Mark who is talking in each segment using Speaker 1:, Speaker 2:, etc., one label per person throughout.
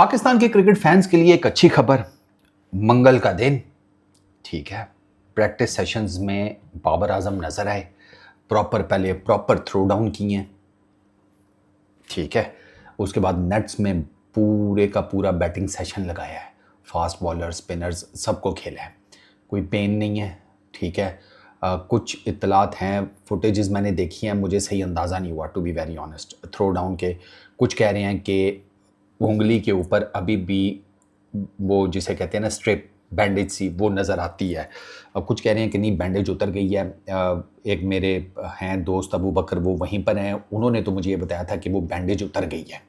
Speaker 1: पाकिस्तान के cricket fans के लिए एक अच्छी खबर। मंगल का दिन, ठीक है, प्रैक्टिस सेशंस में बाबर आजम नजर आए। पहले प्रॉपर थ्रो डाउन किए, ठीक है। उसके बाद नेट्स में पूरे का पूरा बैटिंग सेशन लगाया है। फास्ट बॉलर, स्पिनर्स सबको खेला है। कोई पेन नहीं है, ठीक है। कुछ इत्तलात हैं, फुटेजेस मैंने देखी हैं, मुझे सही अंदाज़ा नहीं हुआ to be very honest throw down के। कुछ कह रहे हैं कि उंगली के ऊपर अभी भी वो जिसे कहते हैं ना स्ट्रिप बैंडेज सी वो नज़र आती है। अब कुछ कह रहे हैं कि नहीं बैंडेज उतर गई है। एक मेरे हैं दोस्त अबू बकर, वो वहीं पर हैं, उन्होंने तो मुझे ये बताया था कि वो बैंडेज उतर गई है,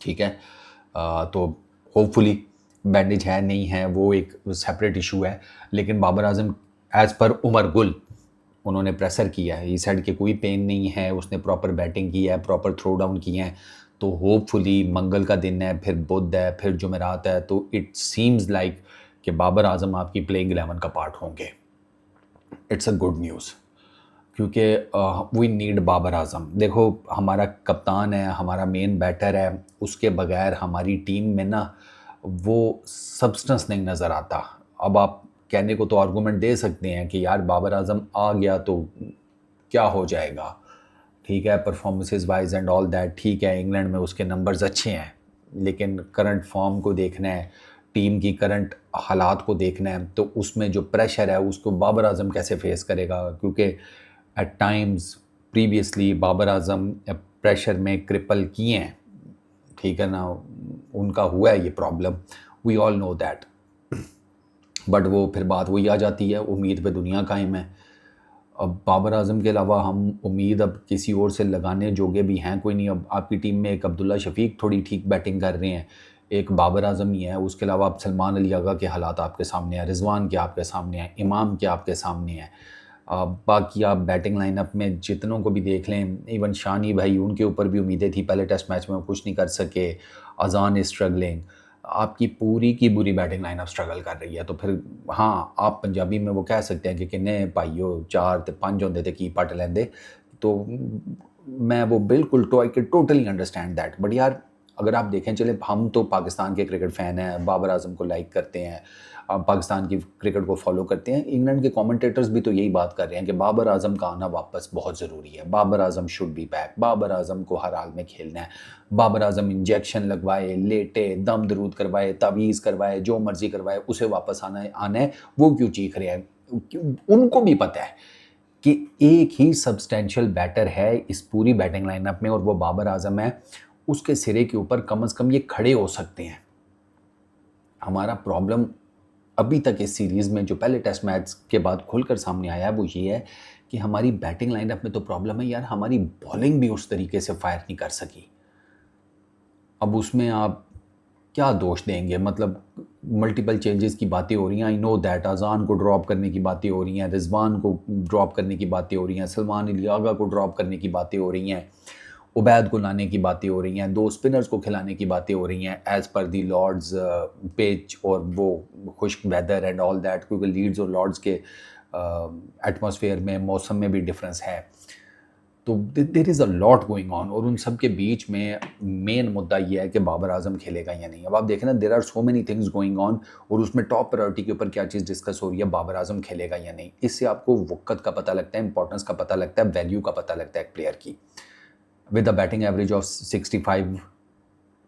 Speaker 1: ठीक है। तो होपफुली बैंडेज है नहीं है वो एक सेपरेट इशू है। लेकिन बाबर आजम एज़ पर उमर गुल उन्होंने प्रेशर किया है, इस साइड के कोई पेन नहीं है, उसने प्रॉपर बैटिंग की है, प्रॉपर थ्रो डाउन किए हैं। तो होपफुली मंगल का दिन है, फिर बुध है, फिर जुमेरात है, तो इट सीम्स लाइक कि बाबर आजम आपकी प्लेइंग 11 का पार्ट होंगे। इट्स अ गुड न्यूज़, क्योंकि वी नीड बाबर आजम। देखो हमारा कप्तान है, हमारा मेन बैटर है, उसके बगैर हमारी टीम में ना वो सब्सटेंस नहीं नज़र आता। अब आप कहने को तो आर्गूमेंट दे सकते हैं कि यार बाबर आजम आ गया तो क्या हो जाएगा, ठीक है, performances wise and all that, ठीक है, इंग्लैंड में उसके नंबर्स अच्छे हैं, लेकिन करंट फॉर्म को देखना है, टीम की करंट हालात को देखना है, तो उसमें जो प्रेशर है उसको बाबर आजम कैसे फेस करेगा। क्योंकि at times previously Babar Azam pressure में क्रिपल किए हैं, ठीक है ना, उनका हुआ है ये problem, we all know that. But वो फिर बात वही आ जाती है, उम्मीद पे दुनिया कायम है। अब बाबर आजम के अलावा हम उम्मीद अब किसी और से लगाने जोगे भी हैं कोई नहीं। अब आपकी टीम में एक अब्दुल्ला शफीक थोड़ी ठीक बैटिंग कर रहे हैं, एक बाबर आजम ही है, उसके अलावा अब सलमान अली आगा के हालात आपके सामने हैं, रिजवान के आपके सामने हैं, इमाम के आपके सामने हैं। बाकी आप बैटिंग लाइनअप में जितनों को भी देख लें, इवन शानी भाई, उनके ऊपर भी उम्मीदें थी, पहले टेस्ट मैच में वो कुछ नहीं कर सके, अजान इज स्ट्रगलिंग, आपकी पूरी की पूरी बैटिंग लाइनअप स्ट्रगल कर रही है। तो फिर हाँ, आप पंजाबी में वो कह सकते हैं कि किन्ने भाइयों 4 ते 5 होंदे ते की पट लेंदे। तो मैं वो बिल्कुल तो I can totally understand that. But यार अगर आप देखें, चले हम तो पाकिस्तान के क्रिकेट फ़ैन हैं, बाबर आजम को लाइक करते हैं, पाकिस्तान की क्रिकेट को फॉलो करते हैं। इंग्लैंड के कमेंटेटर्स भी तो यही बात कर रहे हैं कि बाबर आजम का आना वापस बहुत ज़रूरी है, Babar Azam should be back, Babar Azam को हर हाल में खेलना है, बाबर आजम इंजेक्शन लगवाए, लेटे, दम दरूद करवाए, तावीज़ करवाए, जो मर्जी करवाए, उसे वापस आना है। वो क्यों चीख रहे हैं? उनको भी पता है कि एक ही सब्सटेंशियल बैटर है इस पूरी बैटिंग लाइनअप में और वो बाबर आजम है। उसके सिरे के ऊपर कम से कम ये खड़े हो सकते हैं। हमारा प्रॉब्लम अभी तक इस सीरीज़ में जो पहले टेस्ट मैच के बाद खुलकर सामने आया है वो ये है कि हमारी बैटिंग लाइनअप में तो प्रॉब्लम है यार, हमारी बॉलिंग भी उस तरीके से फायर नहीं कर सकी। अब उसमें आप क्या दोष देंगे? मतलब मल्टीपल चेंजेस की बातें हो रही हैं, आई नो दैट, अज़ान को ड्रॉप करने की बातें हो रही हैं, रिजवान को ड्रॉप करने की बातें हो रही हैं, सलमान अली आगा को ड्रॉप करने की बातें हो रही हैं, उबैद को लाने की बातें हो रही हैं, 2 स्पिनर्स को खिलाने की बातें हो रही हैं एज़ पर दी लॉर्ड्स पिच और वो खुश्क वेदर एंड ऑल दैट, क्योंकि लीड्स और लॉर्ड्स के एटमॉस्फेयर में, मौसम में भी डिफरेंस है। तो there is a lot going on और उन सब के बीच में मेन मुद्दा ये है कि बाबर आजम खेलेगा या नहीं। अब आप देखें ना, there are so many things going on और उसमें टॉप प्रायोरिटी के ऊपर क्या चीज़ डिस्कस हो रही है, बाबर आजम खेलेगा या नहीं। इससे आपको वक़्त का पता लगता है, इंपॉर्टेंस का पता लगता है, वैल्यू का पता लगता है एक प्लेयर की। With a batting average of 65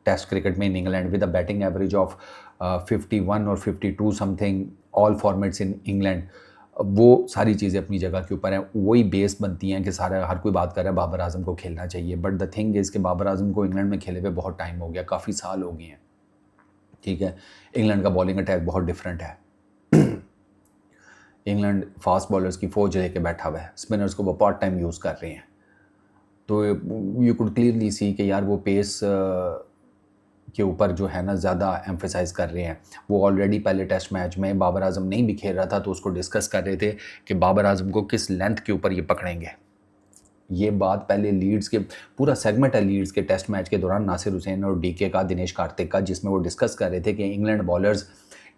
Speaker 1: test cricket में in England, with a batting average of 51 और 52 something all formats in England, वो सारी चीज़ें अपनी जगह के ऊपर हैं। वही बेस बनती हैं कि सारा हर कोई बात कर रहा है बाबर आजम को खेलना चाहिए। बट द थिंग इज़ कि बाबर आजम को इंग्लैंड में खेले हुए बहुत टाइम हो गया, काफ़ी साल हो गए हैं, ठीक है। इंग्लैंड का बॉलिंग अटैक बहुत डिफरेंट है। इंग्लैंड फास्ट बॉलर्स की फौज लेके बैठा हुआ है, स्पिनर्स को वो पार्ट टाइम यूज़ कर रहे हैं। तो यू कुड क्लियरली सी कि यार वो पेस के ऊपर जो है ना ज़्यादा एम्फेसाइज़ कर रहे हैं। वो ऑलरेडी पहले टेस्ट मैच में बाबर आजम नहीं भी खेल रहा था तो उसको डिस्कस कर रहे थे कि बाबर आजम को किस लेंथ के ऊपर ये पकड़ेंगे। ये बात पहले लीड्स के पूरा सेगमेंट है लीड्स के टेस्ट मैच के दौरान नासिर हुसैन और डीके का, दिनेश कार्तिक का, जिसमें वो डिस्कस कर रहे थे कि इंग्लैंड बॉलर्स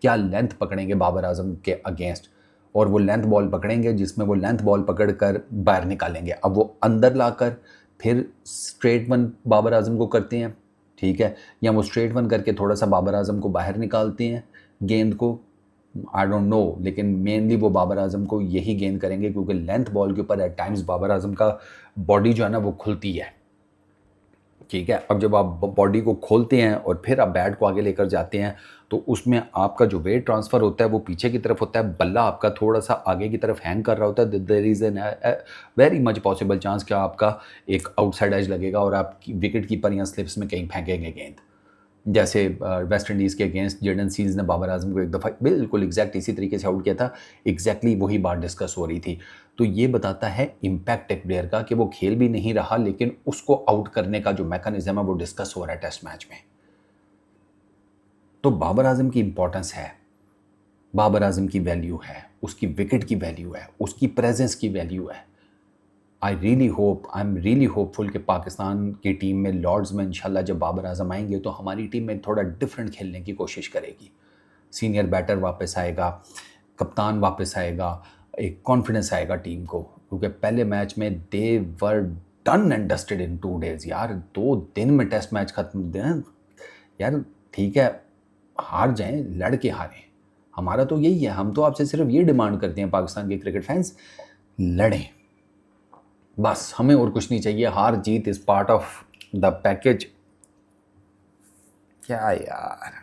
Speaker 1: क्या लेंथ पकड़ेंगे बाबर आजम के अगेंस्ट, और वो लेंथ बॉल पकड़ेंगे जिसमें वो लेंथ बॉल पकड़ कर बाहर निकालेंगे। अब वो अंदर लाकर फिर स्ट्रेट वन बाबर आजम को करते हैं, ठीक है, या वो स्ट्रेट वन करके थोड़ा सा बाबर आजम को बाहर निकालते हैं गेंद को, आई डोंट नो, लेकिन मेनली वो बाबर आजम को यही गेंद करेंगे क्योंकि लेंथ बॉल के ऊपर एट टाइम्स बाबर आजम का बॉडी जो है ना वो खुलती है। ठीक है, अब जब आप बॉडी को खोलते हैं और फिर आप बैट को आगे लेकर जाते हैं तो उसमें आपका जो वेट ट्रांसफ़र होता है वो पीछे की तरफ होता है, बल्ला आपका थोड़ा सा आगे की तरफ हैंग कर रहा होता है। There is an very much possible chance कि आपका एक आउटसाइड एज लगेगा और आप विकेट कीपर या स्लिप्स में कहीं फेंकेंगे गेंद, जैसे वेस्ट इंडीज़ के अगेंस्ट जेडन सील्स ने बाबर आजम को एक दफ़ा बिल्कुल एग्जैक्ट इसी तरीके से आउट किया था। एग्जैक्टली वही बात डिस्कस हो रही थी। तो ये बताता है इम्पैक्ट एक प्लेयर का कि वो खेल भी नहीं रहा लेकिन उसको आउट करने का जो मैकेनिज्म है वो डिस्कस हो रहा है टेस्ट मैच में। तो बाबर आजम की इंपॉर्टेंस है, बाबर आजम की वैल्यू है, उसकी विकेट की वैल्यू है, उसकी प्रेजेंस की वैल्यू है। आई एम रियली होपफुल कि पाकिस्तान की टीम में लॉर्ड्स में इंशाल्लाह जब बाबर आजम आएंगे तो हमारी टीम में थोड़ा डिफरेंट खेलने की कोशिश करेगी। सीनियर बैटर वापस आएगा, कप्तान वापस आएगा, एक कॉन्फिडेंस आएगा टीम को, क्योंकि पहले मैच में they were done and dusted in 2 days। यार 2 दिन में टेस्ट मैच खत्म यार, ठीक है हार जाएं, लड़ के हारें, हमारा तो यही है। हम तो आपसे सिर्फ ये डिमांड करते हैं पाकिस्तान के क्रिकेट फैंस, लड़ें बस, हमें और कुछ नहीं चाहिए। हार जीत is part of the package. क्या यार,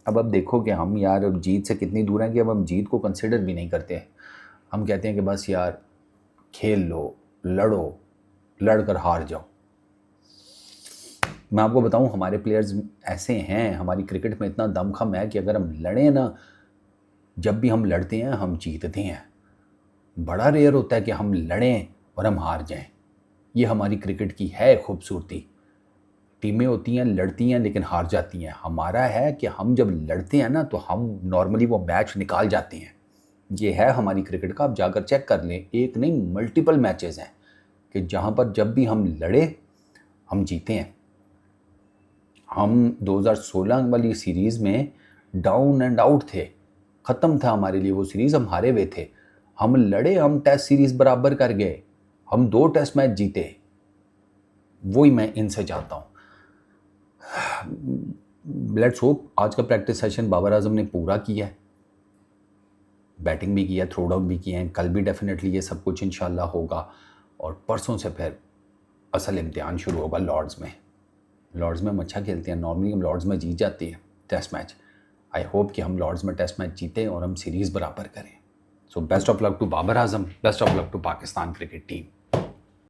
Speaker 1: अब देखो कि हम यार अब जीत से कितनी दूर हैं कि अब हम जीत को कंसिडर भी नहीं करते हैं। हम कहते हैं कि बस यार खेल लो, लड़ो, लड़कर हार जाओ। मैं आपको बताऊं हमारे प्लेयर्स ऐसे हैं, हमारी क्रिकेट में इतना दमखम है कि अगर हम लड़ें ना, जब भी हम लड़ते हैं हम जीतते हैं। बड़ा रेयर होता है कि हम लड़ें और हम हार जाएं। ये हमारी क्रिकेट की है खूबसूरती। टीमें होती हैं लड़ती हैं लेकिन हार जाती हैं, हमारा है कि हम जब लड़ते हैं ना तो हम नॉर्मली वो मैच निकाल जाते हैं। ये है हमारी क्रिकेट का, आप जाकर चेक कर लें, एक नहीं मल्टीपल मैचेस हैं कि जहाँ पर जब भी हम लड़े हम जीते हैं। हम 2016 वाली सीरीज़ में डाउन एंड आउट थे, ख़त्म था हमारे लिए वो सीरीज़, हम हारे हुए थे। हम लड़े, हम टेस्ट सीरीज़ बराबर कर गए, हम 2 टेस्ट मैच जीते। वही मैं इनसे चाहता हूँ। लेट्स होप आज का प्रैक्टिस सेशन बाबर आजम ने पूरा किया है, बैटिंग भी किया, थ्रो डाउन भी किए हैं। कल भी डेफिनेटली ये सब कुछ इंशाल्लाह होगा और परसों से फिर असल इम्तिहान शुरू होगा लॉर्ड्स में। लॉर्ड्स में हम अच्छा खेलते हैं, नॉर्मली हम लॉर्ड्स में जीत जाते हैं टेस्ट मैच। आई होप कि हम लॉर्ड्स में टेस्ट मैच जीतें और हम सीरीज़ बराबर करें। So best of luck to Babar Azam, best of luck to Pakistan cricket team.